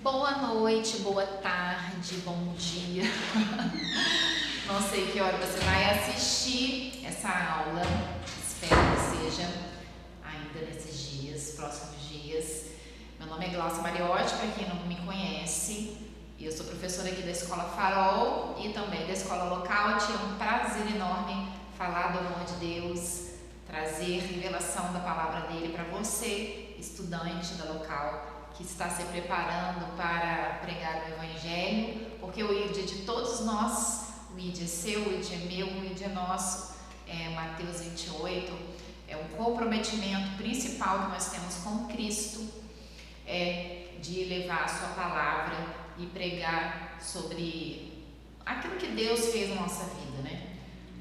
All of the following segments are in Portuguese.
Boa noite, boa tarde, bom dia. Não sei que hora você vai assistir essa aula. Espero que seja ainda nesses dias, próximos dias. Meu nome é Glaucia Mariotti, para quem não me conhece. Eu sou professora aqui da Escola Farol e também da Escola Local. É um prazer enorme falar do amor de Deus, trazer revelação da palavra dele para você, estudante da Local, que está se preparando para pregar o Evangelho, porque o ID é de todos nós, o ID é seu, o ID é meu, o ID é nosso. Mateus 28 é um comprometimento principal que nós temos com Cristo, de levar a sua palavra e pregar sobre aquilo que Deus fez na nossa vida, né?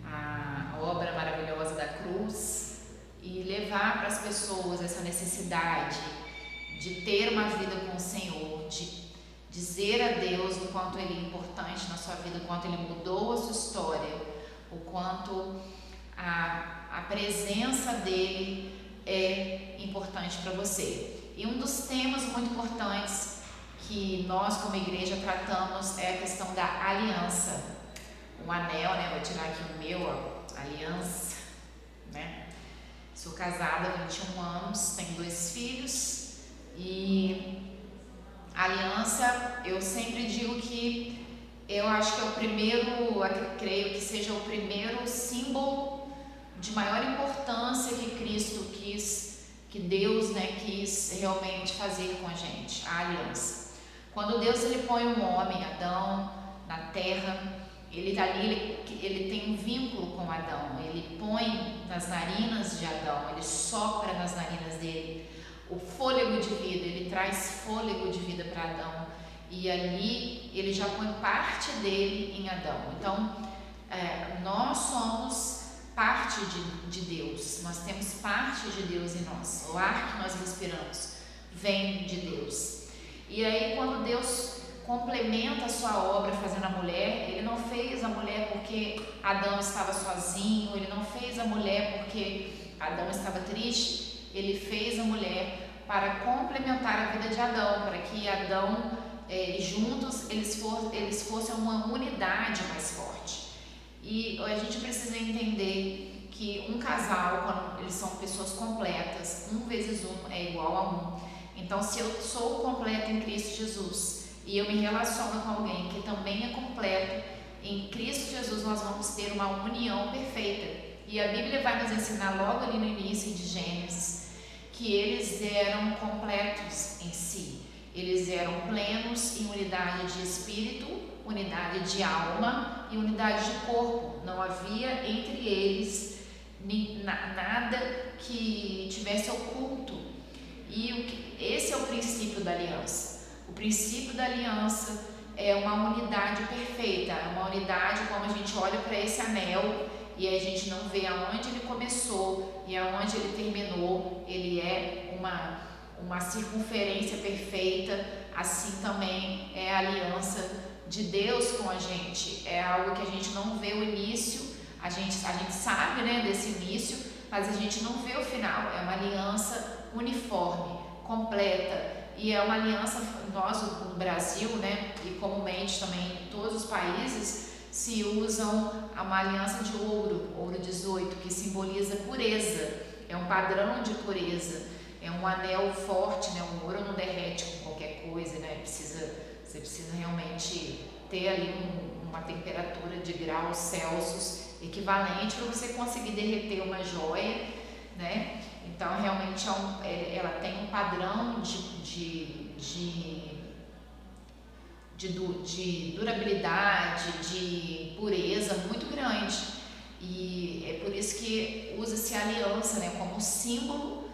A obra maravilhosa da cruz, e levar para as pessoas essa necessidade de ter uma vida com o Senhor, de dizer a Deus o quanto Ele é importante na sua vida, o quanto Ele mudou a sua história, o quanto a presença dEle é importante para você. E um dos temas muito importantes que nós como igreja tratamos é a questão da aliança. O anel, né? Vou tirar aqui o meu, aliança, né? Sou casada há 21 anos, tenho 2 filhos. E a aliança, eu sempre digo que eu acho que é o primeiro, eu creio que seja o primeiro símbolo de maior importância que Cristo quis, que Deus, quis realmente fazer com a gente, a aliança. Quando Deus ele põe um homem, Adão, na terra, ele tem um vínculo com Adão, ele põe nas narinas de Adão, ele sopra nas narinas dele o fôlego de vida, ele traz fôlego de vida para Adão, e ali ele já põe parte dele em Adão. Então, nós somos parte de Deus, nós temos parte de Deus em nós, o ar que nós respiramos vem de Deus. E aí, quando Deus complementa a sua obra fazendo a mulher, ele não fez a mulher porque Adão estava sozinho, ele não fez a mulher porque Adão estava triste. Ele fez a mulher para complementar a vida de Adão, para que Adão, juntos, eles fossem uma unidade mais forte. E a gente precisa entender que um casal, quando eles são pessoas completas, 1 vezes 1 é igual a 1. Então, se eu sou completa em Cristo Jesus e eu me relaciono com alguém que também é completo, em Cristo Jesus nós vamos ter uma união perfeita. E a Bíblia vai nos ensinar logo ali no início de Gênesis que eles eram completos em si. Eles eram plenos em unidade de espírito, unidade de alma e unidade de corpo. Não havia entre eles nada que tivesse oculto. E esse é o princípio da aliança. O princípio da aliança é uma unidade perfeita, é uma unidade como a gente olha para esse anel e a gente não vê aonde ele começou e aonde ele terminou. Ele é uma circunferência perfeita. Assim também é a aliança de Deus com a gente. É algo que a gente não vê o início, a gente sabe, desse início, mas a gente não vê o final. É uma aliança uniforme, completa. E é uma aliança, nós no Brasil, e comumente também em todos os países, se usam uma aliança de ouro 18, que simboliza pureza, é um padrão de pureza, é um anel forte, o ouro não derrete com qualquer coisa, você precisa realmente ter ali uma temperatura de graus Celsius equivalente para você conseguir derreter uma joia, Então realmente ela tem um padrão de durabilidade, de pureza muito grande, e é por isso que usa-se a aliança como símbolo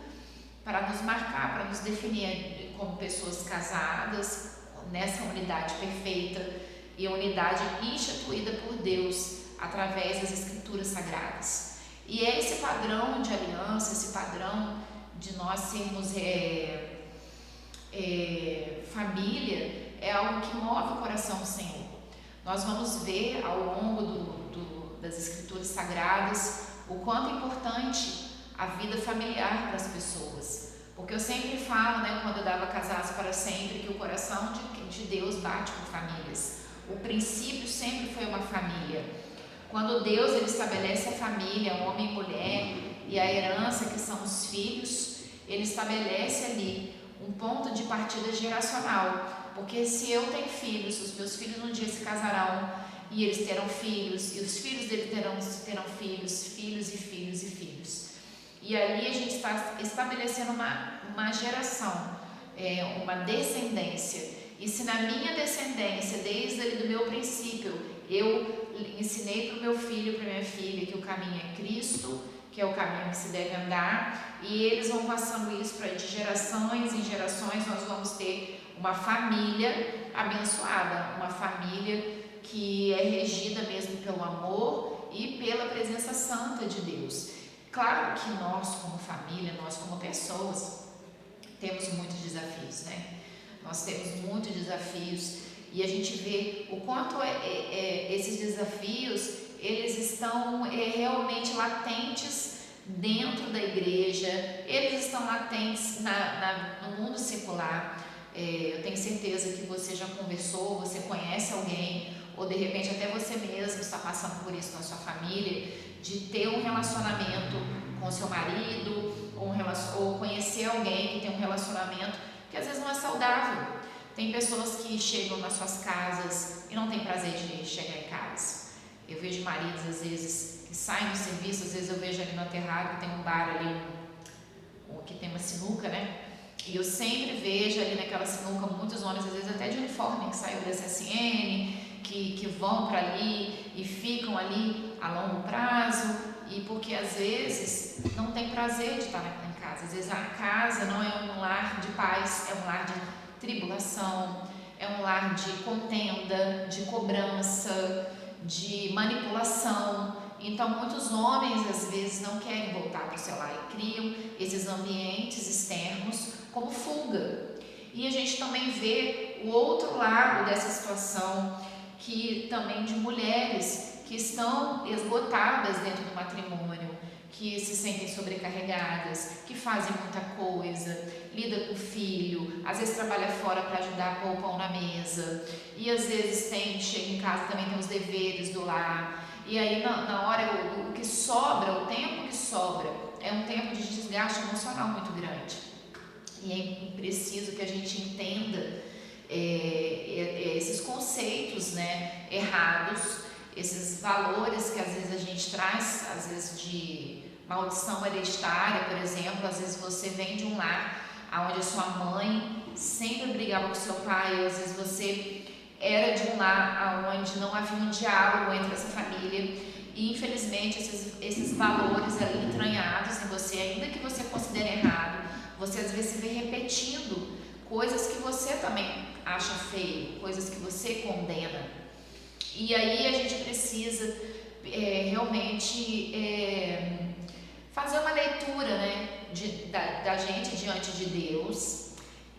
para nos marcar, para nos definir como pessoas casadas nessa unidade perfeita e a unidade instituída por Deus através das Escrituras Sagradas. E é esse padrão de aliança, esse padrão de nós sermos família, é algo que move o coração do Senhor. Nós vamos ver ao longo das Escrituras Sagradas o quanto é importante a vida familiar para as pessoas, Porque eu sempre falo, né, quando eu dava Casados para Sempre, que o coração de Deus bate por famílias. O princípio sempre foi uma família. Quando Deus ele estabelece a família, homem e mulher, e a herança que são os filhos, ele estabelece ali um ponto de partida geracional. Porque se eu tenho filhos, os meus filhos um dia se casarão e eles terão filhos, e os filhos dele terão filhos, filhos e filhos e filhos. E ali a gente está estabelecendo uma geração, uma descendência. E se na minha descendência, desde ali do meu princípio, eu ensinei para o meu filho, para minha filha, que o caminho é Cristo, que é o caminho que se deve andar, e eles vão passando isso para de gerações em gerações, nós vamos ter uma família abençoada, uma família que é regida mesmo pelo amor e pela presença santa de Deus. Claro que nós como família, nós como pessoas, temos muitos desafios, né? Nós temos muitos desafios e a gente vê o quanto esses desafios, eles estão realmente latentes dentro da igreja, eles estão latentes no mundo secular. Eu tenho certeza que você já conversou, você conhece alguém, ou de repente até você mesmo está passando por isso na sua família, de ter um relacionamento com seu marido, ou conhecer alguém que tem um relacionamento que às vezes não é saudável. Tem pessoas que chegam nas suas casas e não tem prazer de chegar em casa. Eu vejo maridos às vezes que saem do serviço, às vezes eu vejo ali no aterrado que tem um bar ali, que tem uma sinuca, né? E eu sempre vejo ali naquela sinuca muitos homens, às vezes até de uniforme, que saem do SSN, que vão para ali e ficam ali a longo prazo, e porque às vezes não tem prazer de estar em casa. Às vezes a casa não é um lar de paz, é um lar de tribulação, é um lar de contenda, de cobrança, de manipulação. Então muitos homens às vezes não querem voltar para o seu lar e criam esses ambientes externos como fuga. E a gente também vê o outro lado dessa situação, que também de mulheres que estão esgotadas dentro do matrimônio, que se sentem sobrecarregadas, que fazem muita coisa, lida com o filho, às vezes trabalha fora para ajudar a pôr o pão na mesa, e às vezes chega em casa também tem os deveres do lar, e aí na hora o que sobra, o tempo que sobra, é um tempo de desgaste emocional muito grande. E é preciso que a gente entenda esses conceitos, né, errados, esses valores que às vezes a gente traz, às vezes de maldição hereditária, por exemplo. Às vezes você vem de um lar onde a sua mãe sempre brigava com seu pai, ou às vezes você era de um lar onde não havia um diálogo entre essa família, e infelizmente esses valores ali entranhados em você, ainda que você considere errado, você às vezes se vê repetindo coisas que você também acha feio, coisas que você condena. E aí a gente precisa realmente fazer uma leitura, né, da gente diante de Deus,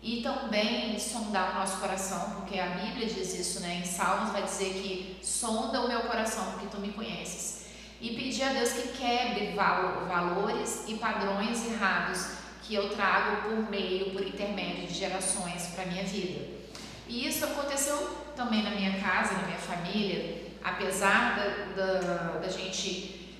e também sondar o nosso coração, porque a Bíblia diz isso, né? Em Salmos vai dizer que sonda o meu coração porque tu me conheces, e pedir a Deus que quebre valores e padrões errados que eu trago por intermédio de gerações para a minha vida. E isso aconteceu também na minha casa, na minha família, apesar da gente,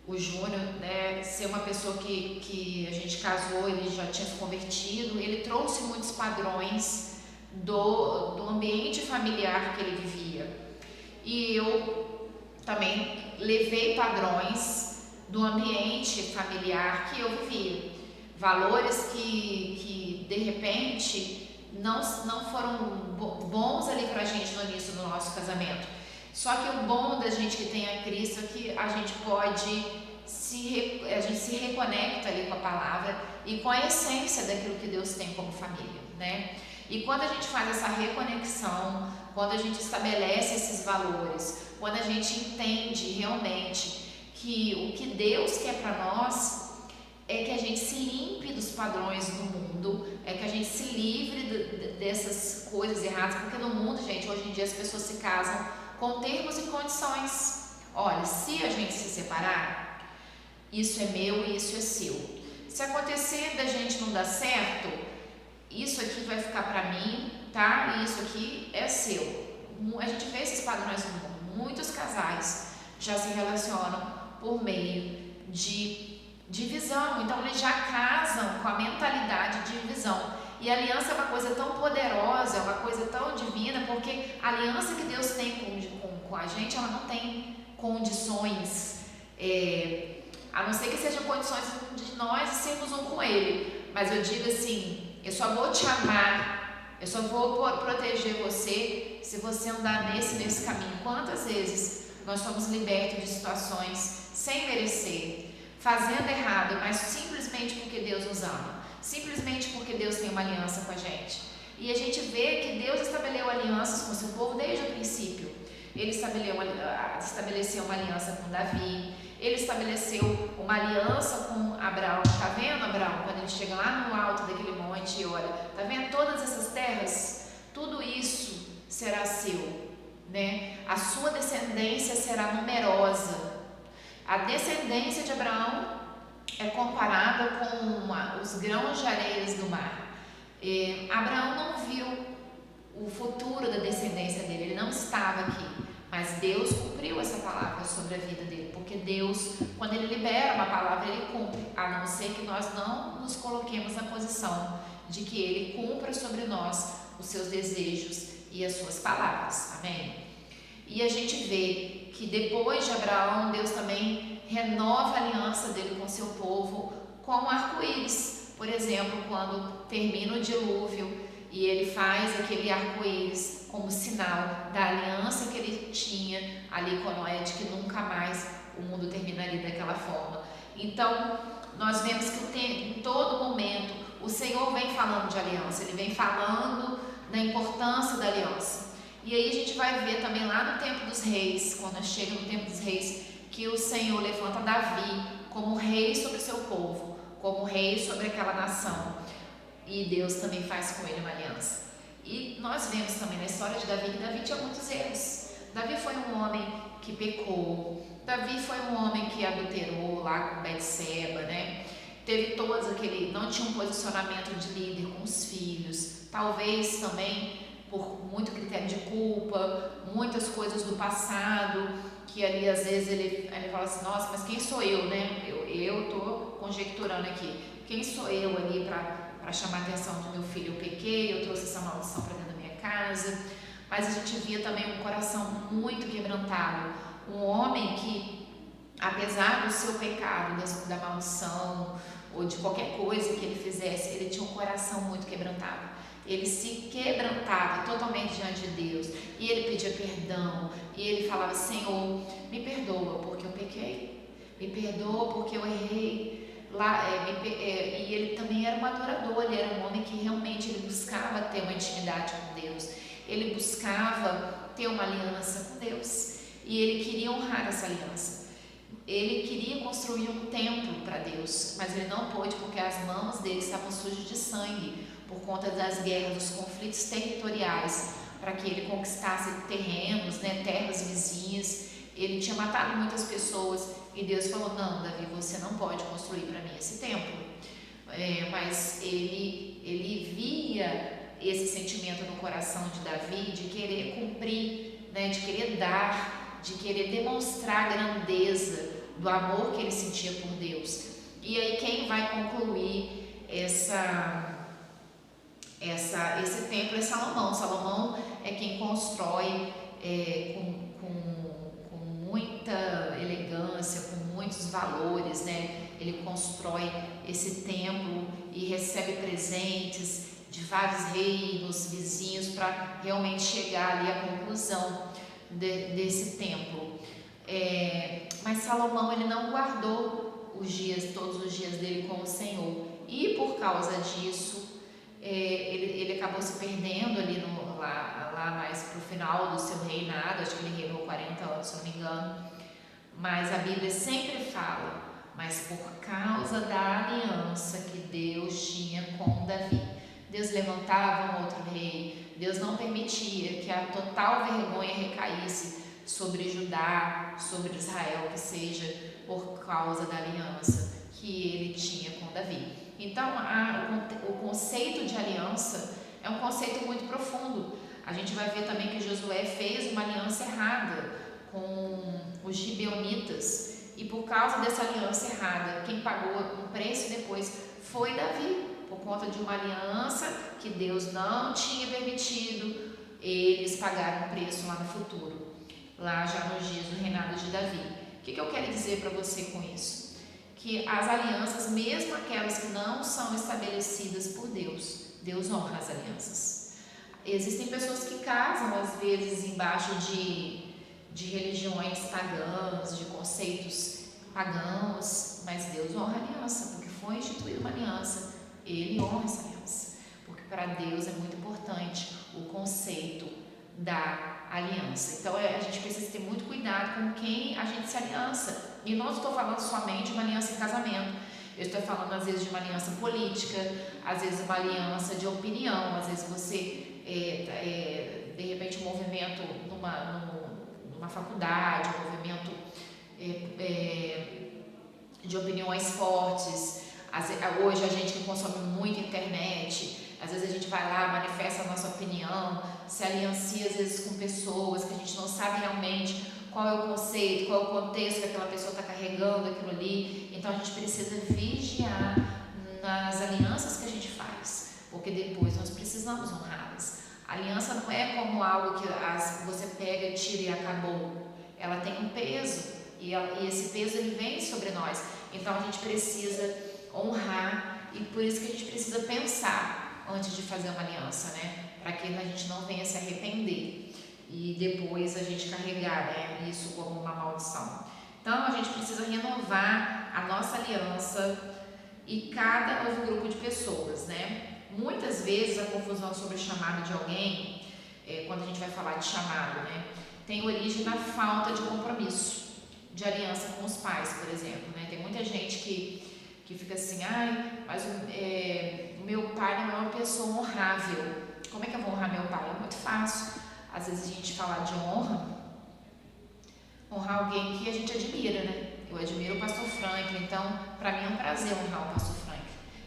o Júnior, né, ser uma pessoa que a gente casou, ele já tinha se convertido, ele trouxe muitos padrões do ambiente familiar que ele vivia. E eu também levei padrões do ambiente familiar que eu vivia. Valores que de repente não foram bons ali pra gente no início do nosso casamento. Só que o bom da gente que tem a Cristo é que a gente pode a gente se reconecta ali com a palavra e com a essência daquilo que Deus tem como família, né? E quando a gente faz essa reconexão, quando a gente estabelece esses valores, quando a gente entende realmente que o que Deus quer para nós é que a gente se limpe dos padrões do mundo, é que a gente se livre dessas coisas erradas, porque no mundo, gente, hoje em dia as pessoas se casam com termos e condições. Olha, se a gente se separar, isso é meu e isso é seu. se acontecer da gente não dar certo, isso aqui vai ficar para mim, tá? E isso aqui é seu. A gente vê esses padrões no mundo. Muitos casais já se relacionam por meio de divisão. Então eles já casam com a mentalidade de divisão. E a aliança é uma coisa tão poderosa, é uma coisa tão divina, porque a aliança que Deus tem com a gente, ela não tem condições, a não ser que sejam condições de nós sermos um com Ele. Mas eu digo assim, eu só vou te amar, eu só vou proteger você se você andar nesse caminho. Quantas vezes nós somos libertos de situações sem merecer, fazendo errado, mas simplesmente porque Deus nos ama, simplesmente porque Deus tem uma aliança com a gente. E a gente vê que Deus estabeleceu alianças com o seu povo desde o princípio. Ele estabeleceu uma aliança com Davi, ele estabeleceu uma aliança com Abraão. Tá vendo, Abraão, quando ele chega lá no alto daquele monte e olha, tá vendo todas essas terras? Tudo isso será seu, né? A sua descendência será numerosa. A descendência de Abraão é comparada com os grãos de areias do mar. Abraão não viu o futuro da descendência dele, ele não estava aqui, mas Deus cumpriu essa palavra sobre a vida dele, porque Deus, quando Ele libera uma palavra, Ele cumpre, a não ser que nós não nos coloquemos na posição de que Ele cumpra sobre nós os seus desejos e as suas palavras, amém? E a gente vê que depois de Abraão, Deus também renova a aliança dele com o seu povo com o arco-íris. Por exemplo, quando termina o dilúvio e ele faz aquele arco-íris como sinal da aliança que ele tinha ali com Noé, de que nunca mais o mundo terminaria daquela forma. Então, nós vemos que em todo momento o Senhor vem falando de aliança, Ele vem falando da importância da aliança. E aí a gente vai ver também lá no tempo dos reis, quando chega no tempo dos reis, que o Senhor levanta Davi como rei sobre o seu povo, como rei sobre aquela nação. E Deus também faz com ele uma aliança. E nós vemos também na história de Davi que Davi tinha muitos erros. Davi foi um homem que pecou, Davi foi um homem que adulterou lá com Betseba, né? Teve todos não tinha um posicionamento de líder com os filhos, talvez também por muito critério de culpa, muitas coisas do passado, que ali às vezes ele fala assim, nossa, mas quem sou eu, né? Eu tô conjecturando aqui, quem sou eu ali para chamar a atenção do meu filho? Eu pequei, eu trouxe essa maldição para dentro da minha casa. Mas a gente via também um coração muito quebrantado, um homem que, apesar do seu pecado, da maldição ou de qualquer coisa que ele fizesse, ele tinha um coração muito quebrantado. Ele se quebrantava totalmente diante de Deus e ele pedia perdão e ele falava, Senhor, me perdoa porque eu pequei, me perdoa porque eu errei. E ele também era um adorador, ele era um homem que realmente ele buscava ter uma intimidade com Deus, ele buscava ter uma aliança com Deus e ele queria honrar essa aliança. Ele queria construir um templo para Deus, mas ele não pôde porque as mãos dele estavam sujas de sangue por conta das guerras, dos conflitos territoriais, para que ele conquistasse terrenos, né, terras vizinhas. Ele tinha matado muitas pessoas e Deus falou, não, Davi, você não pode construir para mim esse templo. Mas ele via esse sentimento no coração de Davi de querer cumprir, né, de querer dar, de querer demonstrar a grandeza do amor que ele sentia por Deus. E aí quem vai concluir esse templo é Salomão. Salomão é quem constrói com muita elegância, com muitos valores, né? Ele constrói esse templo e recebe presentes de vários reinos vizinhos para realmente chegar ali à conclusão desse templo. Mas Salomão, ele não guardou todos os dias dele com o Senhor, e por causa disso ele acabou se perdendo ali lá mais pro final do seu reinado. Acho que ele reinou 40 anos, se não me engano. Mas a Bíblia sempre fala, mas por causa da aliança que Deus tinha com Davi, Deus levantava um outro rei, Deus não permitia que a total vergonha recaísse sobre Judá, sobre Israel, que seja por causa da aliança que ele tinha com Davi. Então, o conceito de aliança é um conceito muito profundo. A gente vai ver também que Josué fez uma aliança errada com os gibeonitas, e por causa dessa aliança errada, quem pagou um preço depois foi Davi, por conta de uma aliança que Deus não tinha permitido. Eles pagaram um preço lá no futuro, lá já nos dias do reinado de Davi. O que eu quero dizer para você com isso? Que as alianças, mesmo aquelas que não são estabelecidas por Deus, Deus honra as alianças. Existem pessoas que casam, às vezes, embaixo de religiões pagãs, de conceitos pagãos, mas Deus honra a aliança, porque foi instituída uma aliança, Ele honra essa aliança, porque para Deus é muito importante o conceito da aliança. Então a gente precisa ter muito cuidado com quem a gente se aliança, e não estou falando somente de uma aliança em casamento, eu estou falando às vezes de uma aliança política, às vezes uma aliança de opinião, às vezes você de repente um movimento numa faculdade, um movimento de opiniões fortes. Hoje a gente que consome muito internet, às vezes a gente vai lá, manifesta a nossa opinião, se aliancia às vezes com pessoas que a gente não sabe realmente qual é o conceito, qual é o contexto que aquela pessoa está carregando aquilo ali. Então a gente precisa vigiar nas alianças que a gente faz, porque depois nós precisamos honrá-las. A aliança não é como algo que você pega, tira e acabou. Ela tem um peso, e esse peso ele vem sobre nós. Então a gente precisa honrar, e por isso que a gente precisa pensar antes de fazer uma aliança, né? Para que a gente não venha se arrepender e depois a gente carregar, né, isso como uma maldição. Então a gente precisa renovar a nossa aliança e cada novo grupo de pessoas, né? Muitas vezes a confusão sobre o chamado de alguém, quando a gente vai falar de chamado, né, tem origem na falta de compromisso, de aliança com os pais, por exemplo, né? Tem muita gente que fica assim, mas o meu pai não é uma pessoa honrável. Como é que eu vou honrar meu pai? É muito fácil. Às vezes a gente falar de honrar alguém que a gente admira, né? Eu admiro o pastor Franklin, então para mim é um prazer honrar o pastor Franklin.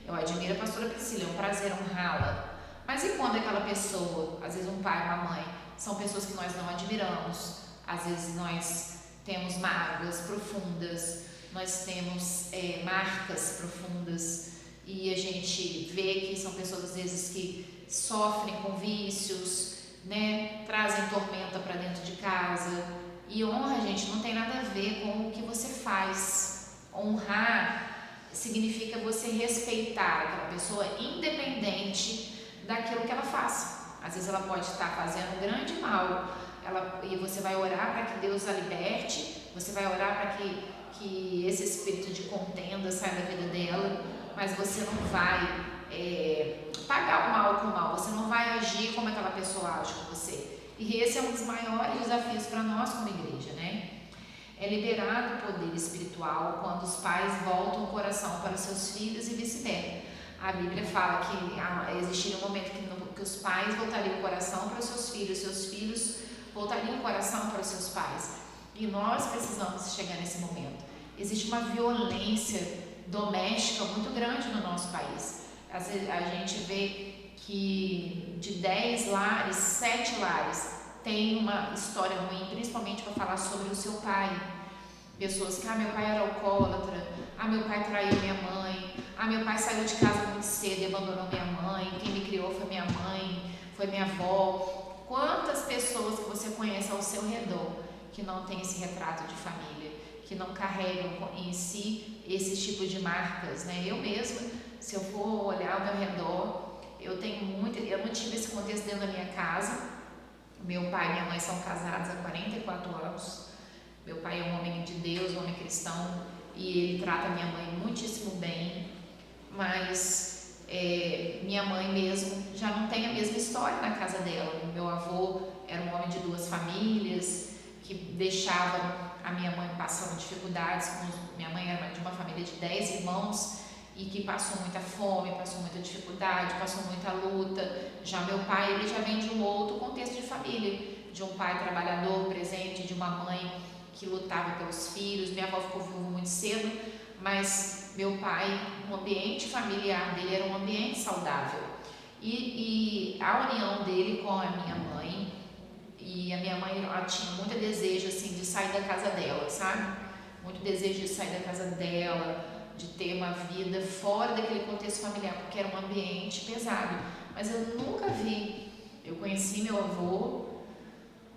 Eu admiro a pastora Priscila, é um prazer honrá-la. Mas e quando aquela pessoa, às vezes um pai, uma mãe, são pessoas que nós não admiramos, às vezes nós temos mágoas profundas, nós temos marcas profundas, e a gente vê que são pessoas às vezes que sofrem com vícios, né? Trazem tormenta para dentro de casa. E honra, gente, não tem nada a ver com o que você faz. Honrar significa você respeitar aquela pessoa independente daquilo que ela faça. Às vezes ela pode estar fazendo um grande mal, e você vai orar para que Deus a liberte, você vai orar para que esse espírito de contenda saia da vida dela, mas você não vai pagar o mal com o mal, você não vai agir como aquela pessoa age com você. E esse é um dos maiores desafios para nós como igreja, né? É liberado o poder espiritual quando os pais voltam o coração para os seus filhos e vice-versa. A Bíblia fala que existiria um momento que os pais voltariam o coração para os seus filhos voltariam o coração para os seus pais. E nós precisamos chegar nesse momento. Existe uma violência doméstica muito grande no nosso país. Às vezes a gente vê que de 10 lares, 7 lares tem uma história ruim, principalmente para falar sobre o seu pai. Pessoas que, meu pai era alcoólatra, meu pai traiu minha mãe, meu pai saiu de casa muito cedo e abandonou minha mãe, quem me criou foi minha mãe, foi minha avó. Quantas pessoas que você conhece ao seu redor que não tem esse retrato de família, que não carregam em si esse tipo de marcas, né? Eu mesma, se eu for olhar ao meu redor, eu não tive esse contexto dentro da minha casa. Meu pai e minha mãe são casados há 44 anos. Meu pai é um homem de Deus, um homem cristão, e ele trata minha mãe muitíssimo bem, mas minha mãe mesmo já não tem a mesma história na casa dela. Meu avô era um homem de 2 famílias, que deixava a minha mãe passando dificuldades. Minha mãe era de uma família de 10 irmãos, e que passou muita fome, passou muita dificuldade, passou muita luta. Já meu pai, ele já vem de um outro contexto de família, de um pai trabalhador presente, de uma mãe que lutava pelos filhos. Minha avó ficou viúva muito cedo, mas meu pai, o ambiente familiar dele era um ambiente saudável. E a união dele com a minha mãe, e a minha mãe, ela tinha muito desejo assim de sair da casa dela, sabe? Muito desejo de sair da casa dela, de ter uma vida fora daquele contexto familiar, porque era um ambiente pesado. Mas eu nunca vi. Eu conheci meu avô,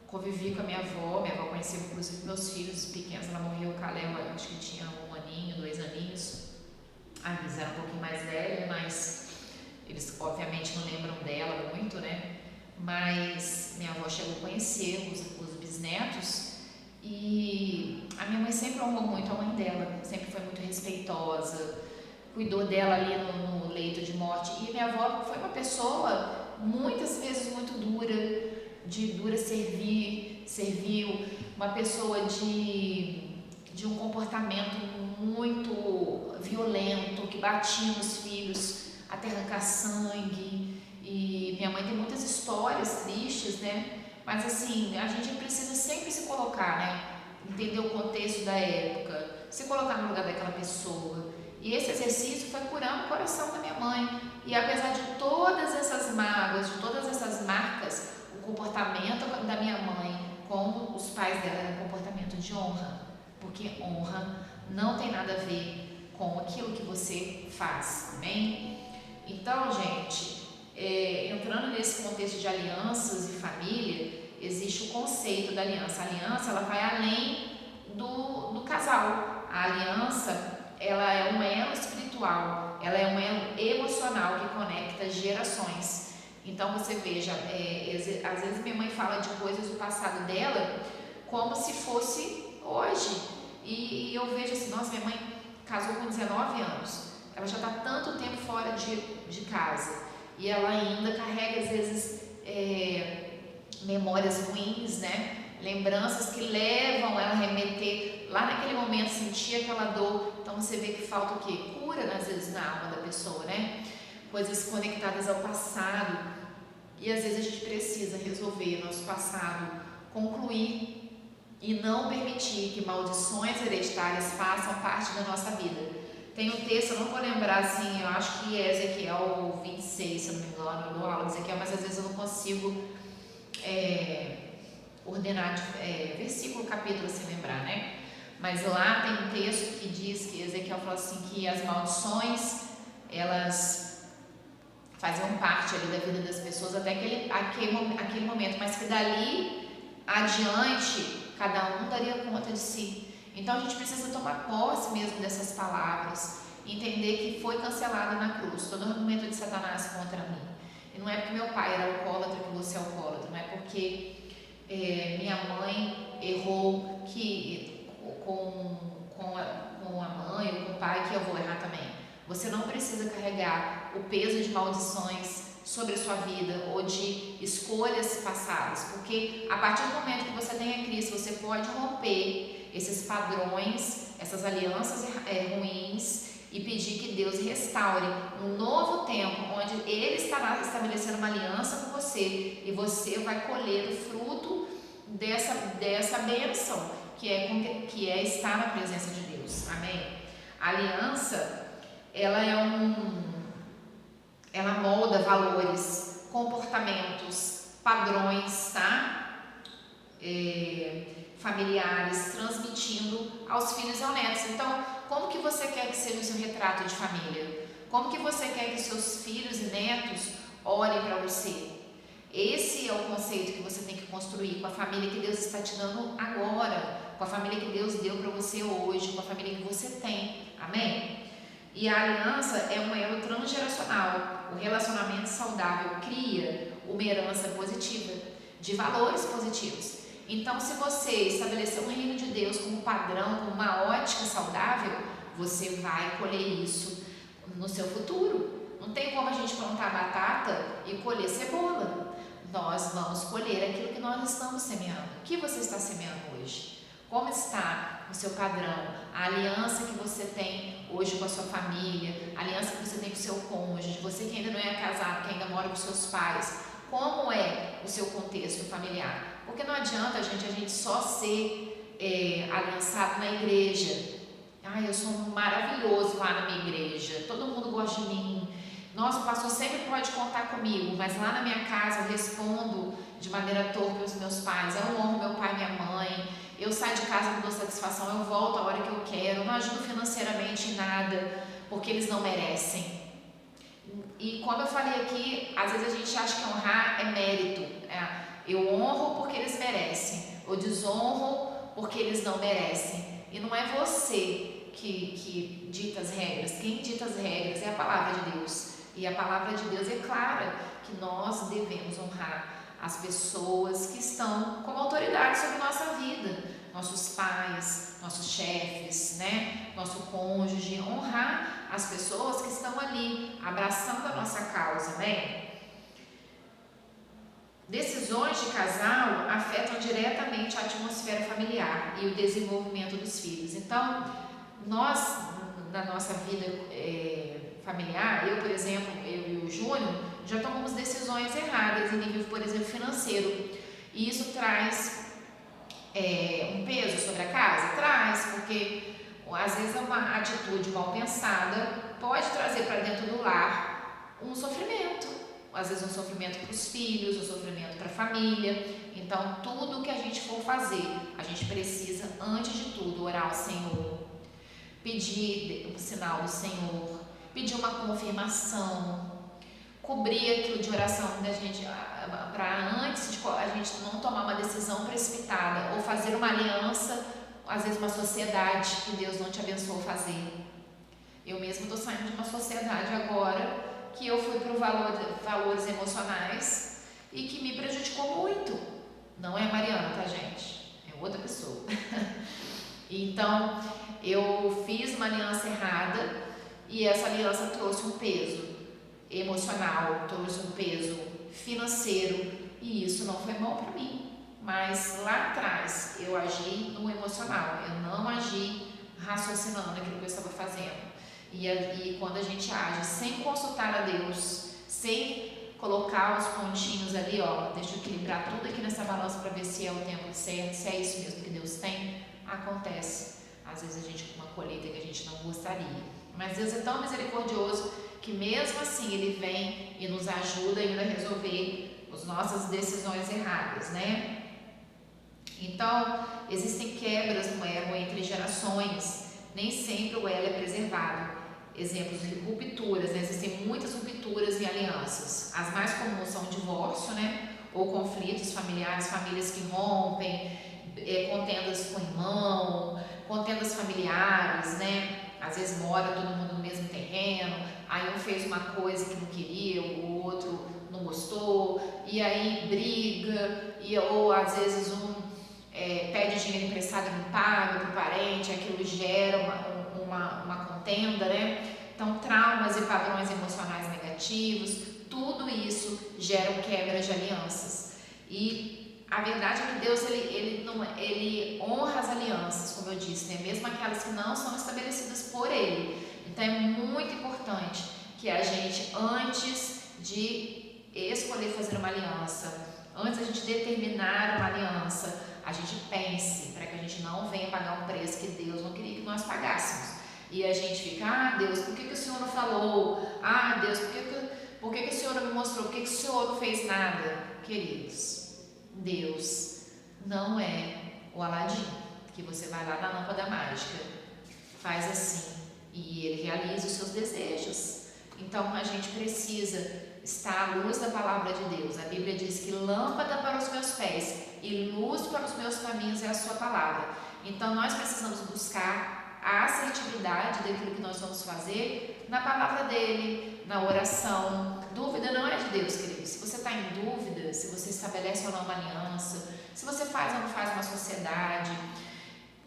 convivi com a minha avó conheceu inclusive meus filhos pequenos. Ela morreu, o Caleb, acho que tinha 1 aninho, 2 aninhos. Eles eram um pouquinho mais velhos, mas eles obviamente não lembram dela muito, né? Mas minha avó chegou a conhecer os bisnetos, e a minha mãe sempre honrou muito a mãe dela, sempre foi muito respeitosa, cuidou dela ali no leito de morte. E minha avó foi uma pessoa muitas vezes muito dura servil, uma pessoa de um comportamento muito violento, que batia nos filhos até arrancar sangue. E minha mãe tem muitas histórias tristes, né? Mas assim, a gente precisa sempre se colocar, né? Entender o contexto da época, se colocar no lugar daquela pessoa. E esse exercício foi curando o coração da minha mãe. E apesar de todas essas mágoas, de todas essas marcas, o comportamento da minha mãe com os pais dela era um comportamento de honra. Porque honra não tem nada a ver com aquilo que você faz, amém? Então, gente, entrando nesse contexto de alianças e família, existe o conceito da aliança. A aliança, ela vai além do casal. A aliança, ela é um elo espiritual, ela é um elo emocional que conecta gerações. Então você veja, às vezes minha mãe fala de coisas do passado dela como se fosse hoje. E eu vejo assim, nossa, minha mãe casou com 19 anos, ela já está tanto tempo fora de casa, e ela ainda carrega às vezes memórias ruins, né? Lembranças que levam ela a remeter lá naquele momento, sentir aquela dor. Então você vê que falta o quê? Cura às vezes na alma da pessoa, né? Coisas conectadas ao passado, e às vezes a gente precisa resolver nosso passado, concluir e não permitir que maldições hereditárias façam parte da nossa vida. Tem um texto, eu não vou lembrar assim, eu acho que é Ezequiel 26, se eu não me engano, eu dou aula de Ezequiel, mas às vezes eu não consigo ordenar versículo, capítulo, se lembrar, né? Mas lá tem um texto que diz que Ezequiel fala assim, que as maldições, elas faziam parte ali da vida das pessoas até aquele momento, mas que dali adiante cada um daria conta de si. Então a gente precisa tomar posse mesmo dessas palavras, entender que foi cancelado na cruz todo argumento de Satanás contra mim. E não é porque meu pai era alcoólatra que você é alcoólatra, não é porque minha mãe errou com a mãe ou com o pai que eu vou errar também. Você não precisa carregar o peso de maldições sobre a sua vida ou de escolhas passadas, porque a partir do momento que você tem a Cristo, você pode romper esses padrões, essas alianças ruins, e pedir que Deus restaure um novo tempo, onde Ele estará estabelecendo uma aliança com você, e você vai colher o fruto dessa bênção, que é estar na presença de Deus, amém? A aliança, ela molda valores, comportamentos, padrões, tá? Familiares, transmitindo aos filhos e aos netos. Então, como que você quer que seja o seu retrato de família? Como que você quer que seus filhos e netos olhem para você? Esse é o conceito que você tem que construir com a família que Deus está te dando agora, com a família que Deus deu para você hoje, com a família que você tem, amém? E a aliança é um elo transgeracional. O relacionamento saudável cria uma herança positiva, de valores positivos. Então, se você estabelecer o reino de Deus como padrão, como uma ótica saudável, você vai colher isso no seu futuro. Não tem como a gente plantar batata e colher cebola. Nós vamos colher aquilo que nós estamos semeando. O que você está semeando hoje? Como está o seu padrão? A aliança que você tem hoje com a sua família, a aliança que você tem com o seu cônjuge, você que ainda não é casado, que ainda mora com seus pais, como é o seu contexto familiar? Porque não adianta a gente só ser aliançado na igreja, Ai, eu sou maravilhoso lá na minha igreja, todo mundo gosta de mim. Nossa, o pastor sempre pode contar comigo, mas lá na minha casa eu respondo de maneira torpe aos meus pais. Eu não honro meu pai e minha mãe. Eu saio de casa, não dou satisfação, eu volto a hora que eu quero, não ajudo financeiramente em nada, porque eles não merecem. E como eu falei aqui, às vezes a gente acha que honrar é mérito. Eu honro porque eles merecem, eu desonro porque eles não merecem. E não é você que dita as regras. Quem dita as regras é a palavra de Deus. E a palavra de Deus é clara que nós devemos honrar as pessoas que estão como autoridade sobre nossa vida, nossos pais, nossos chefes, né? Nosso cônjuge, honrar as pessoas que estão ali abraçando a nossa causa, né? Decisões de casal afetam diretamente a atmosfera familiar e o desenvolvimento dos filhos. Então, nós, na nossa vida familiar, eu, por exemplo, eu e o Júnior, já tomamos decisões erradas em nível, por exemplo, financeiro. E isso traz um peso sobre a casa? Traz, porque às vezes uma atitude mal pensada pode trazer para dentro do lar um sofrimento. Às vezes um sofrimento para os filhos, um sofrimento para a família. Então, tudo que a gente for fazer, a gente precisa, antes de tudo, orar ao Senhor, pedir o sinal do Senhor, pedir uma confirmação, cobrir aquilo de oração da gente, para antes de a gente não tomar uma decisão precipitada ou fazer uma aliança, às vezes uma sociedade que Deus não te abençoou fazer. Eu mesmo estou saindo de uma sociedade agora que eu fui para valores emocionais e que me prejudicou muito. Não é a Mariana, tá, gente? É outra pessoa. Então, eu fiz uma aliança errada e essa aliança trouxe um peso emocional, trouxe um peso financeiro e isso não foi bom para mim. Mas lá atrás eu agi no emocional, eu não agi raciocinando naquilo que eu estava fazendo. E quando a gente age sem consultar a Deus, sem colocar os pontinhos ali, deixa eu equilibrar tudo aqui nessa balança para ver se é o tempo certo, se é isso mesmo que Deus tem, acontece. Às vezes a gente com uma colheita que a gente não gostaria. Mas Deus é tão misericordioso que mesmo assim Ele vem e nos ajuda ainda a resolver as nossas decisões erradas, né? Então, existem quebras no elo entre gerações, nem sempre o elo é preservado. Exemplos de rupturas, né? Existem muitas rupturas em alianças. As mais comuns são o divórcio, né? Ou conflitos familiares, famílias que rompem, contendas com o irmão, contendas familiares, né? Às vezes mora todo mundo no mesmo terreno, aí um fez uma coisa que não queria, o outro não gostou, e aí briga, ou às vezes pede dinheiro emprestado e não paga para o parente, aquilo gera uma contenda, né? Então, traumas e padrões emocionais negativos, tudo isso gera quebra de alianças. E a verdade é que Deus ele honra as alianças, como eu disse, né? Mesmo aquelas que não são estabelecidas por Ele. Então, é muito importante que a gente, antes de escolher fazer uma aliança, antes da gente determinar uma aliança, a gente pense para que a gente não venha pagar um preço que Deus não queria que nós pagássemos. E a gente fica, Deus, por que o Senhor não falou? Deus, por que o Senhor não me mostrou? Por que o Senhor não fez nada? Queridos, Deus não é o Aladim, que você vai lá na lâmpada mágica, faz assim e Ele realiza os seus desejos. Então a gente precisa estar à luz da palavra de Deus. A Bíblia diz que lâmpada para os meus pés e luz para os meus caminhos é a sua palavra. Então nós precisamos buscar a assertividade daquilo que nós vamos fazer na palavra dele, na oração. Dúvida não é de Deus, querido. Se você está em dúvida, se você estabelece ou não uma aliança, se você faz ou não faz uma sociedade,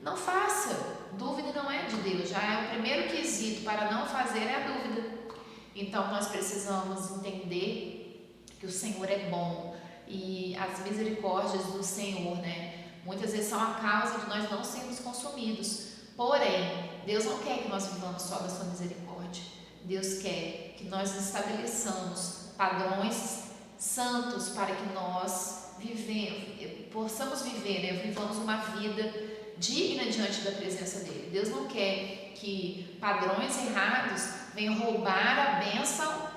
não faça. Dúvida não é de Deus. Já é o primeiro quesito para não fazer é a dúvida. Então nós precisamos entender que o Senhor é bom e as misericórdias do Senhor, né? Muitas vezes são a causa de nós não sermos consumidos. Porém, Deus não quer que nós vivamos só da sua misericórdia. Deus quer que nós estabeleçamos padrões santos para que nós possamos viver, né? Vivamos uma vida digna diante da presença dele. Deus não quer que padrões errados venham roubar a bênção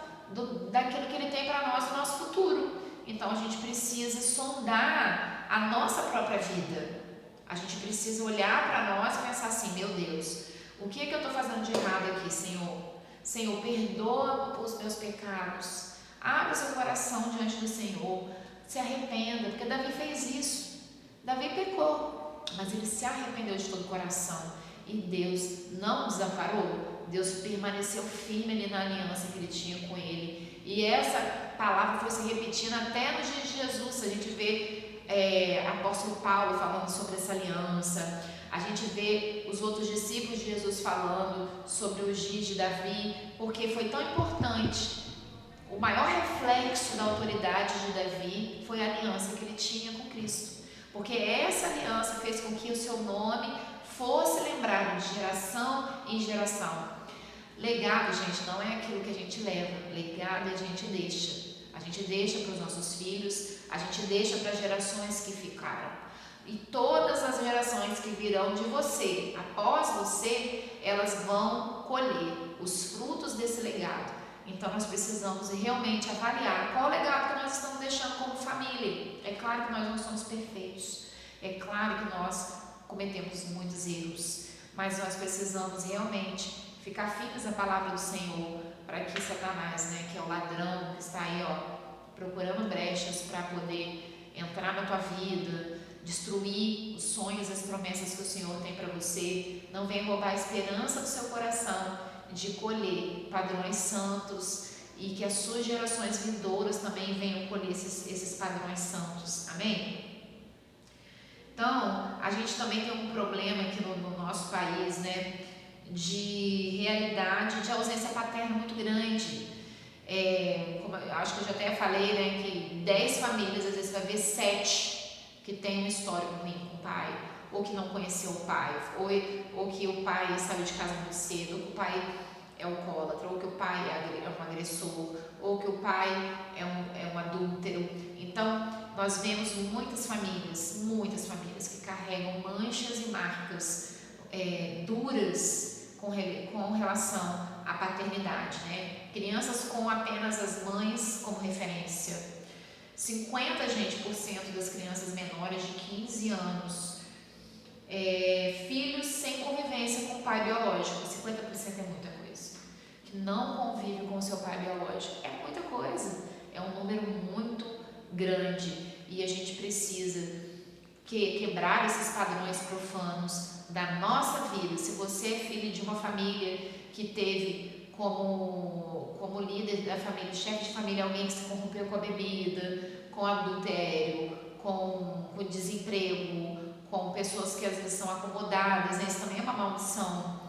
daquilo que ele tem para nós no nosso futuro. Então a gente precisa sondar a nossa própria vida. A gente precisa olhar para nós e pensar assim: meu Deus, o que é que eu estou fazendo de errado aqui, Senhor? Senhor, perdoa os meus pecados. Abra seu coração diante do Senhor. Se arrependa, porque Davi fez isso. Davi pecou, mas ele se arrependeu de todo o coração. E Deus não o desamparou. Deus permaneceu firme ali na aliança que ele tinha com ele. E essa palavra foi se repetindo até nos dias de Jesus. A gente vê apóstolo Paulo falando sobre essa aliança. A gente vê os outros discípulos de Jesus falando sobre os dias de Davi, porque foi tão importante. O maior reflexo da autoridade de Davi foi a aliança que ele tinha com Cristo, porque essa aliança fez com que o seu nome fosse lembrado de geração em geração. Legado, gente, não é aquilo que a gente leva. Legado a gente deixa. A gente deixa para os nossos filhos, a gente deixa para as gerações que ficaram. E todas as gerações que virão de você, após você, elas vão colher os frutos desse legado. Então nós precisamos realmente avaliar qual o legado que nós estamos deixando como família. É claro que nós não somos perfeitos, é claro que nós cometemos muitos erros, mas nós precisamos realmente ficar firmes na palavra do Senhor, para que Satanás, que é o ladrão que está aí, procurando brechas para poder entrar na tua vida, destruir os sonhos e as promessas que o Senhor tem para você, não venha roubar a esperança do seu coração de colher padrões santos, e que as suas gerações vindouras também venham colher esses padrões santos. Amém? Então, a gente também tem um problema aqui no nosso país, de realidade de ausência paterna muito grande. Como eu acho que eu já até falei, que 10 famílias, às vezes vai ver 7 que tem um histórico ruim com o pai, ou que não conheceu o pai, ou que o pai saiu de casa muito cedo, ou que o pai é alcoólatra, ou que o pai é um agressor, ou que o pai é um adúltero. Então, nós vemos muitas famílias que carregam manchas e marcas duras com relação à paternidade, Crianças com apenas as mães como referência. 50% das crianças menores de 15 anos, filhos sem convivência com o pai biológico. 50% é muita coisa. Que não convive com o seu pai biológico é muita coisa. É um número muito grande, e a gente precisa quebrar esses padrões profanos da nossa vida. Se você é filho de uma família que teve como líder da família, chefe de família, alguém que se corrompeu com a bebida, com adultério, com desemprego, com pessoas que às vezes são acomodadas, isso também é uma maldição.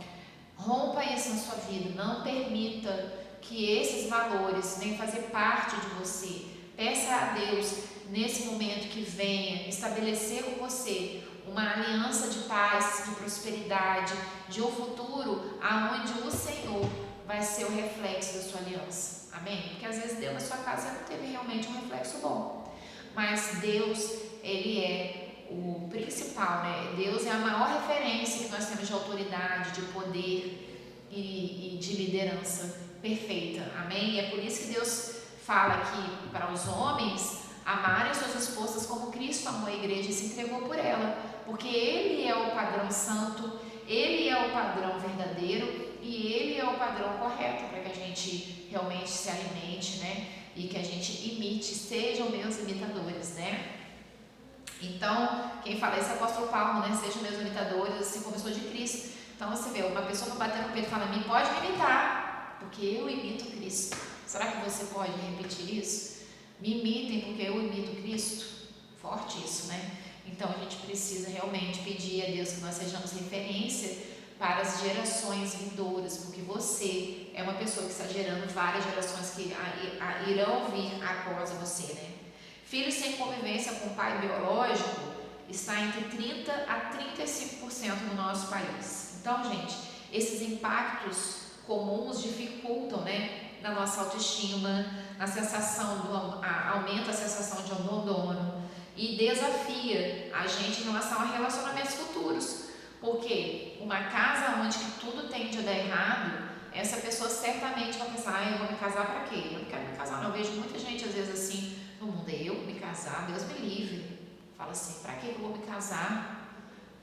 Rompa isso na sua vida, não permita que esses valores venham fazer parte de você. Peça a Deus nesse momento que venha estabelecer com você uma aliança de paz, de prosperidade, de um futuro aonde o Senhor vai ser o reflexo da sua aliança. Amém? Porque às vezes Deus na sua casa não teve realmente um reflexo bom, mas Deus, Ele é o principal, Deus é a maior referência que nós temos de autoridade, de poder e de liderança perfeita. Amém? E é por isso que Deus fala aqui para os homens amarem suas esposas como Cristo amou a igreja e se entregou por ela, porque Ele é o padrão santo, Ele é o padrão verdadeiro e Ele é o padrão correto para que a gente realmente se alimente, e que a gente imite, sejam meus imitadores, Então, quem fala isso é o apóstolo Paulo, sejam meus imitadores, assim como eu sou de Cristo. Então você vê, uma pessoa não batendo no peito e fala: "Mim pode me imitar, porque eu imito Cristo". Será que você pode repetir isso? Me imitem porque eu imito Cristo. Forte isso, Então a gente precisa realmente pedir a Deus que nós sejamos referência para as gerações vindouras, porque você é uma pessoa que está gerando várias gerações que irão vir após você, Filhos sem convivência com o pai biológico está entre 30% a 35% no nosso país. Então, gente, esses impactos comuns dificultam, na nossa autoestima, na sensação aumenta a sensação de abandono e desafia a gente em relação a relacionamentos futuros, Porque uma casa onde que tudo tende a dar errado, essa pessoa certamente vai pensar, eu vou me casar para quê? Eu não quero me casar, não. Eu vejo muita gente às vezes assim no mundo, eu me casar, Deus me livre. Fala assim, para que eu vou me casar?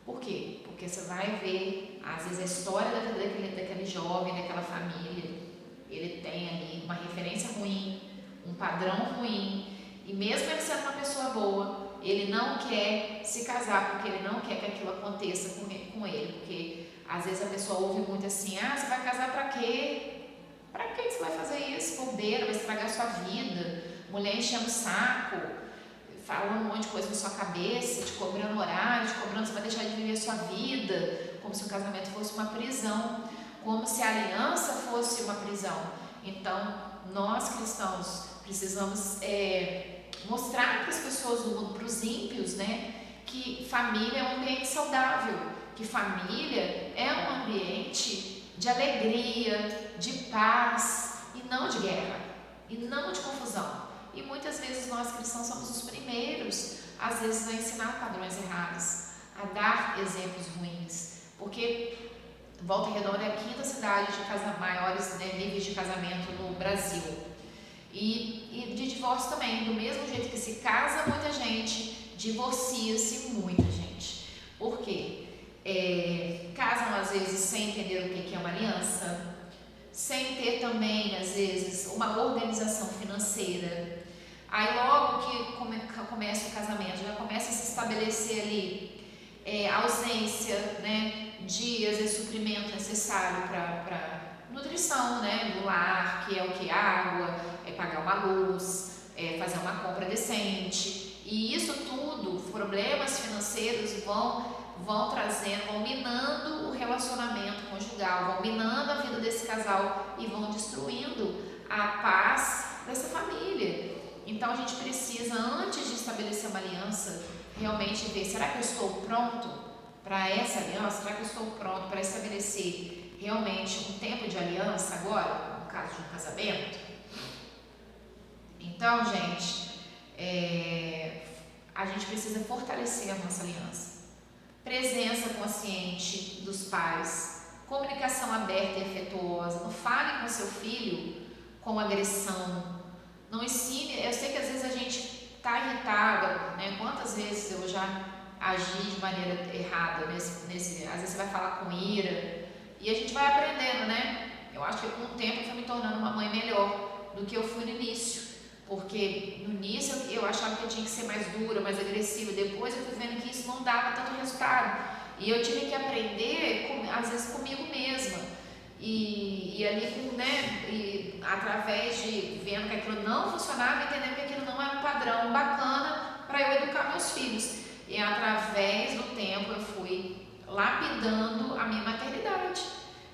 Por quê? Porque você vai ver, às vezes, a história daquele jovem, daquela família, ele tem ali uma referência ruim, um padrão ruim, e mesmo ele sendo uma pessoa boa, ele não quer se casar, porque ele não quer que aquilo aconteça com ele, porque às vezes a pessoa ouve muito assim, você vai casar pra quê? Pra que você vai fazer isso? Bobeira, vai estragar a sua vida, mulher enchendo o saco, falando um monte de coisa na sua cabeça, te cobrando horário, te cobrando, você vai deixar de viver a sua vida, como se o casamento fosse uma prisão, como se a aliança fosse uma prisão. Então, nós cristãos precisamos mostrar para as pessoas do mundo, para os ímpios, né, que família é um ambiente saudável, que família é um ambiente de alegria, de paz e não de guerra, e não de confusão. E muitas vezes nós cristãos somos os primeiros, às vezes, a ensinar padrões errados, a dar exemplos ruins, porque Volta Redonda é a quinta cidade de maiores, né, níveis de casamento no Brasil. E de divórcio também, do mesmo jeito que se casa muita gente, divorcia-se muita gente. Por quê? Casam às vezes sem entender o que é uma aliança, sem ter também, às vezes, uma organização financeira. Aí logo que começa o casamento, já começa a se estabelecer ali ausência, né, de, às vezes, suprimento necessário para nutrição, né, do lar, que é o que? Água, pagar uma luz, fazer uma compra decente. E isso tudo, problemas financeiros vão trazendo, vão minando o relacionamento conjugal, vão minando a vida desse casal e vão destruindo a paz dessa família. Então a gente precisa, antes de estabelecer uma aliança, realmente ver, será que eu estou pronto para essa aliança? Será que eu estou pronto para estabelecer realmente um tempo de aliança agora, no caso de um casamento? Então, gente, a gente precisa fortalecer a nossa aliança. Presença consciente dos pais, comunicação aberta e afetuosa. Não fale com seu filho com agressão. Não ensine. Eu sei que às vezes a gente está irritada, né? Quantas vezes eu já agi de maneira errada às vezes você vai falar com ira e a gente vai aprendendo, né? Eu acho que com o tempo eu fui me tornando uma mãe melhor do que eu fui no início, porque no início eu achava que eu tinha que ser mais dura, mais agressiva. Depois eu fui vendo que isso não dava tanto resultado e eu tive que aprender às vezes comigo mesma. E ali, né, e através de vendo que aquilo não funcionava, entendendo que aquilo não era um padrão bacana para eu educar meus filhos. E através do tempo eu fui lapidando a minha maternidade.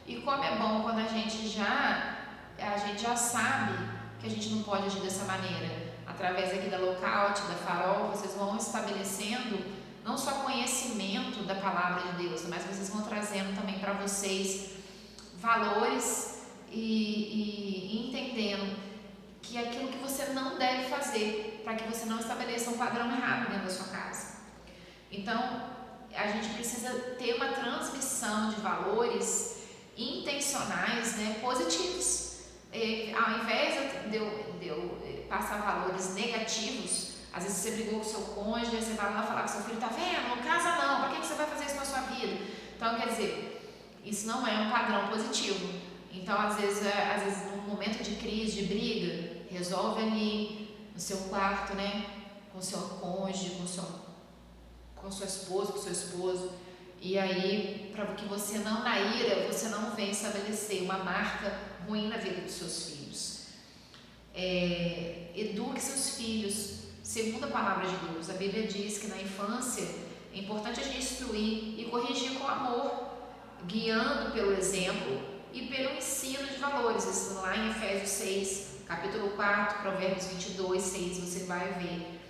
E como é bom quando a gente já sabe que a gente não pode agir dessa maneira. Através aqui da Lookout, da Farol, vocês vão estabelecendo não só conhecimento da palavra de Deus, mas vocês vão trazendo também para vocês valores e entendendo que aquilo que você não deve fazer, para que você não estabeleça um padrão errado dentro da sua casa. Então, a gente precisa ter uma transmissão de valores intencionais, né, positivos. Ao invés de eu passar valores negativos, às vezes você brigou com o seu cônjuge, você vai lá falar com seu filho, tá vendo? Não casa não, para que você vai fazer isso na sua vida? Então, quer dizer, isso não é um padrão positivo. Então, às vezes num momento de crise, de briga, resolve ali no seu quarto, né, com o seu cônjuge, com sua esposa, com seu esposo. E aí, para que você não, na ira, você não venha estabelecer uma marca ruim na vida dos seus filhos. Eduque seus filhos segundo a palavra de Deus. A Bíblia diz que na infância é importante a gente instruir e corrigir com amor, guiando pelo exemplo e pelo ensino de valores. Isso lá em Efésios 6, capítulo 4, Provérbios 22, 6, você vai ver.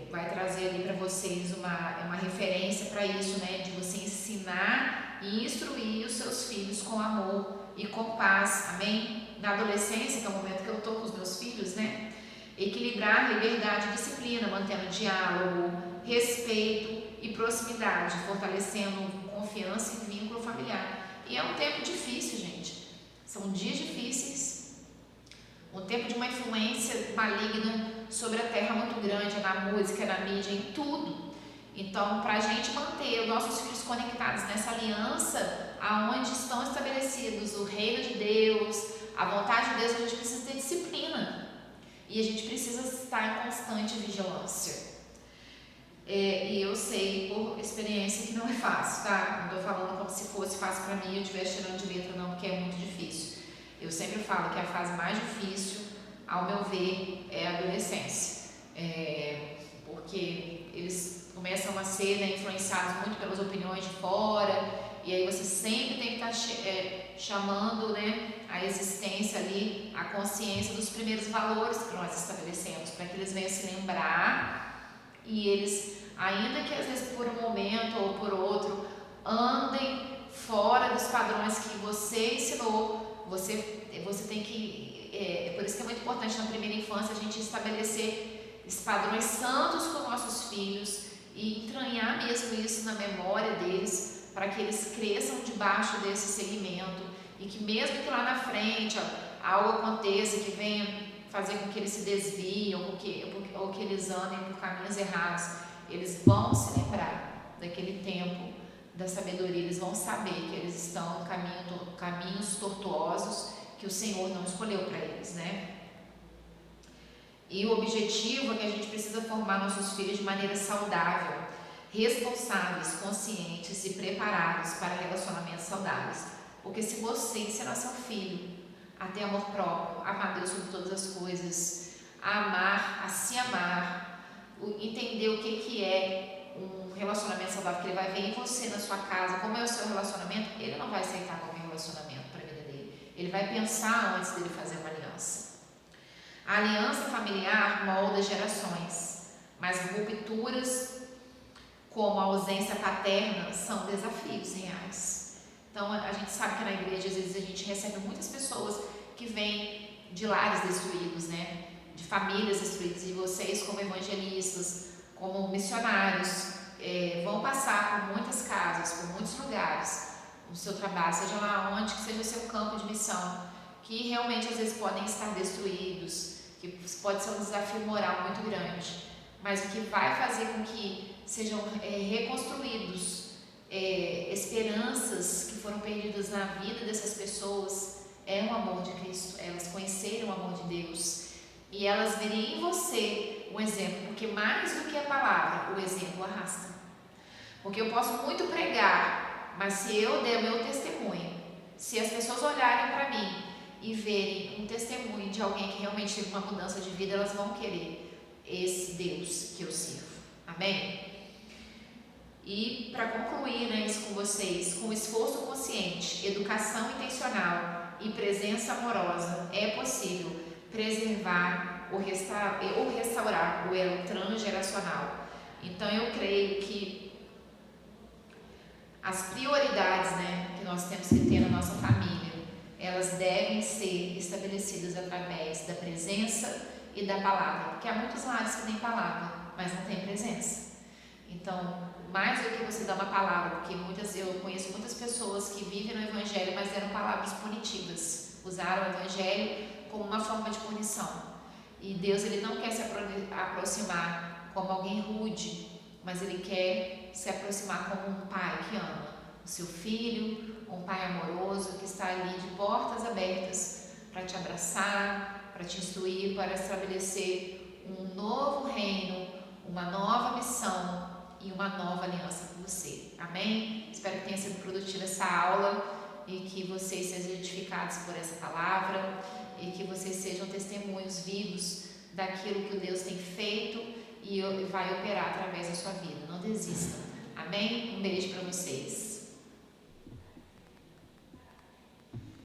Vai trazer ali para vocês uma referência para isso, né? De você ensinar e instruir os seus filhos com amor e com paz, amém? Na adolescência, que é o momento que eu estou com os meus filhos, né? Equilibrar liberdade e disciplina, mantendo diálogo, respeito e proximidade, fortalecendo confiança e vínculo familiar. E é um tempo difícil, gente. São dias difíceis, um tempo de uma influência maligna sobre a terra muito grande, na música, na mídia, em tudo. Então, para a gente manter os nossos filhos conectados nessa aliança, aonde estão estabelecidos o reino de Deus, a vontade de Deus, a gente precisa ter disciplina e a gente precisa estar em constante vigilância. E eu sei por experiência que não é fácil, tá? Não estou falando como se fosse fácil para mim e eu estivesse tirando de letra, não, porque é muito difícil. Eu sempre falo que a fase mais difícil, ao meu ver, é a adolescência, porque eles começam a ser, né, influenciados muito pelas opiniões de fora, e aí você sempre tem que estar chamando, né, a existência ali, a consciência dos primeiros valores que nós estabelecemos, para que eles venham se lembrar e eles, ainda que às vezes por um momento ou por outro, andem fora dos padrões que você ensinou, você tem que, por isso que é muito importante na primeira infância a gente estabelecer esses padrões santos com nossos filhos e entranhar mesmo isso na memória deles, para que eles cresçam debaixo desse segmento e que mesmo que lá na frente algo aconteça que venha fazer com que eles se desviem ou que eles andem por caminhos errados, eles vão se lembrar daquele tempo da sabedoria, eles vão saber que eles estão em caminhos tortuosos que o Senhor não escolheu para eles, né? E o objetivo é que a gente precisa formar nossos filhos de maneira saudável, responsáveis, conscientes e preparados para relacionamentos saudáveis. Porque se você ensinar seu filho a ter amor próprio, a amar Deus sobre todas as coisas, a amar, a se amar, entender o que é um relacionamento saudável, que ele vai ver em você, na sua casa, como é o seu relacionamento, ele não vai aceitar qualquer relacionamento para a vida dele. Ele vai pensar antes dele fazer uma aliança. A aliança familiar molda gerações, mas rupturas como a ausência paterna são desafios reais. Então a gente sabe que na igreja às vezes a gente recebe muitas pessoas que vêm de lares destruídos, né? De famílias destruídas, e vocês como evangelistas, como missionários, vão passar por muitas casas, por muitos lugares, no seu trabalho, seja lá onde que seja o seu campo de missão, que realmente às vezes podem estar destruídos, que pode ser um desafio moral muito grande, mas o que vai fazer com que sejam reconstruídos esperanças que foram perdidas na vida dessas pessoas é o amor de Cristo, elas conhecerem o amor de Deus e elas verem em você um exemplo, porque mais do que a palavra, o exemplo arrasta. Porque eu posso muito pregar, mas se eu der o meu testemunho, se as pessoas olharem para mim e verem um testemunho de alguém que realmente teve uma mudança de vida, elas vão querer esse Deus que eu sirvo. Amém? E para concluir, né, isso com vocês, com esforço consciente, educação intencional e presença amorosa, é possível preservar ou restaurar o elo transgeracional. Então eu creio que as prioridades, né, que nós temos que ter na nossa família, elas devem ser estabelecidas através da presença e da palavra, porque há muitos lares que têm palavra, mas não tem presença. Então, mais do que você dar uma palavra, porque eu conheço muitas pessoas que vivem no Evangelho, mas deram palavras punitivas, usaram o Evangelho como uma forma de punição. E Deus, ele não quer se aproximar como alguém rude, mas ele quer se aproximar como um pai que ama o seu filho, um pai amoroso que está ali de portas abertas para te abraçar, para te instruir, para estabelecer um novo reino, uma nova missão e uma nova aliança com você. Amém? Espero que tenha sido produtiva essa aula e que vocês sejam edificados por essa palavra e que vocês sejam testemunhos vivos daquilo que o Deus tem feito e vai operar através da sua vida. Não desistam. Amém? Um beijo para vocês.